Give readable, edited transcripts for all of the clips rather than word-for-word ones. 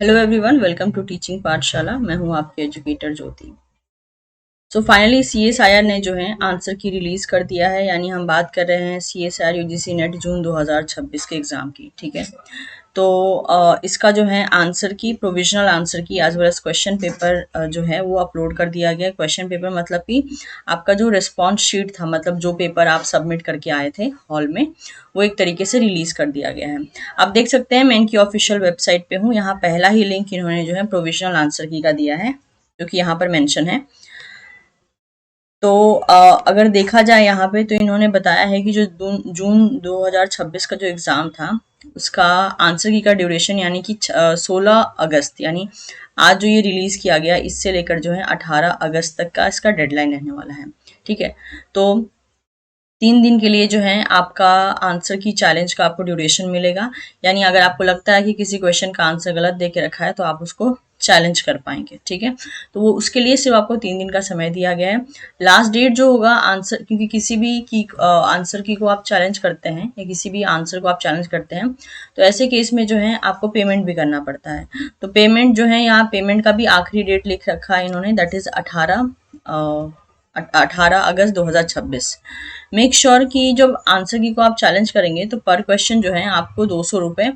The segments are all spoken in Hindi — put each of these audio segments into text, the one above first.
Hello everyone, welcome to teaching Pathshala. मैं हूं आपके educator Jyoti. So finally CSIR ने जो है आंसर की रिलीज कर दिया है, यानी हम बात कर रहे हैं सीएसआईआर यूजीसी नेट जून 2026 के एग्जाम की। ठीक है, तो इसका जो है answer key provisional answer key as well as question paper जो है वो अपलोड कर दिया गया है। क्वेश्चन पेपर मतलब कि आपका जो रिस्पॉन्स शीट था, मतलब जो पेपर आप सबमिट करके आए थे हॉल में, वो एक तरीके से रिलीज कर दिया गया है। आप देख सकते हैं मैं इनकी ऑफिशियल वेबसाइट पे हूँ। यहाँ पहला ही लिंक इन्होंने जो है प्रोविजनल आंसर की का दिया है, जो कि यहाँ पर मेंशन है। तो अगर देखा जाए यहाँ पे, तो इन्होंने बताया है कि जो जून 2026 का जो एग्ज़ाम था, उसका आंसर की का ड्यूरेशन यानी कि 16 अगस्त, यानी आज जो ये रिलीज़ किया गया, इससे लेकर जो है 18 अगस्त तक का इसका डेडलाइन रहने वाला है। ठीक है, तो 3 दिन के लिए जो है आपका आंसर की चैलेंज का आपको ड्यूरेशन मिलेगा। यानी अगर आपको लगता है कि किसी क्वेश्चन का आंसर गलत दे के रखा है, तो आप उसको चैलेंज कर पाएंगे। ठीक है, तो वो उसके लिए सिर्फ आपको 3 दिन का समय दिया गया है। लास्ट डेट जो होगा आंसर, क्योंकि किसी भी की आंसर की को आप चैलेंज करते हैं या किसी भी आंसर को आप चैलेंज करते हैं, तो ऐसे केस में जो है आपको पेमेंट भी करना पड़ता है। तो पेमेंट जो है, यहाँ पेमेंट का भी आखिरी डेट लिख रखा है इन्होंने, that is 18 August 2026। Make sure कि जब आंसर की को आप चैलेंज करेंगे, तो पर क्वेश्चन जो है आपको 200 रुपये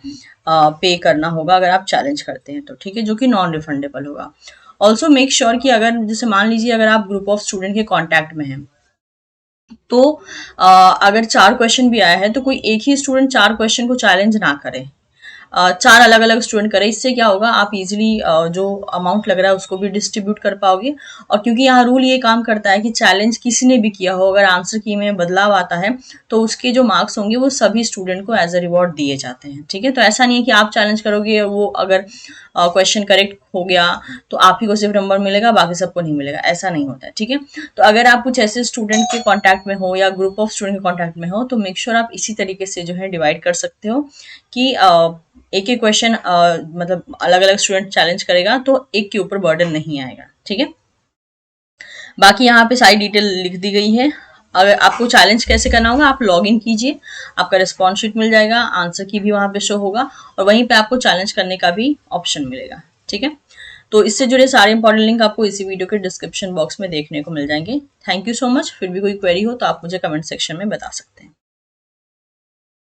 पे करना होगा अगर आप चैलेंज करते हैं तो। ठीक है, जो कि नॉन रिफंडेबल होगा। ऑल्सो मेक श्योर कि अगर जैसे मान लीजिए अगर आप ग्रुप ऑफ स्टूडेंट के कॉन्टैक्ट में हैं, तो अगर 4 क्वेश्चन भी आया है, तो कोई एक ही स्टूडेंट 4 क्वेश्चन को चैलेंज ना करे, 4 अलग अलग स्टूडेंट करें। इससे क्या होगा, आप इजीली जो अमाउंट लग रहा है उसको भी डिस्ट्रीब्यूट कर पाओगे। और क्योंकि यहाँ रूल ये काम करता है कि चैलेंज किसी ने भी किया हो, अगर आंसर की में बदलाव आता है, तो उसके जो मार्क्स होंगे वो सभी स्टूडेंट को एज अ रिवॉर्ड दिए जाते हैं। ठीक है, तो ऐसा नहीं है कि आप चैलेंज करोगे, वो अगर क्वेश्चन करेक्ट हो गया तो आप ही को सिर्फ नंबर मिलेगा, बाकी सबको नहीं मिलेगा, ऐसा नहीं होता है। ठीक है, तो अगर आप कुछ ऐसे स्टूडेंट के कॉन्टैक्ट में हो या ग्रुप ऑफ स्टूडेंट के कॉन्टैक्ट में हो, तो मेक श्योर आप इसी तरीके से जो है डिवाइड कर सकते हो कि एक एक क्वेश्चन मतलब अलग अलग स्टूडेंट चैलेंज करेगा, तो एक के ऊपर बर्डन नहीं आएगा। ठीक है, बाकी यहाँ पे सारी डिटेल लिख दी गई है। अगर आपको चैलेंज कैसे करना होगा, आप लॉग इन कीजिए, आपका रिस्पॉन्स शीट मिल जाएगा, आंसर की भी वहाँ पे शो होगा, और वहीं पे आपको चैलेंज करने का भी ऑप्शन मिलेगा। ठीक है, तो इससे जुड़े सारे इंपॉर्टेंट लिंक आपको इसी वीडियो के डिस्क्रिप्शन बॉक्स में देखने को मिल जाएंगे। Thank you so much. फिर भी कोई क्वेरी हो तो आप मुझे कमेंट सेक्शन में बता सकते हैं।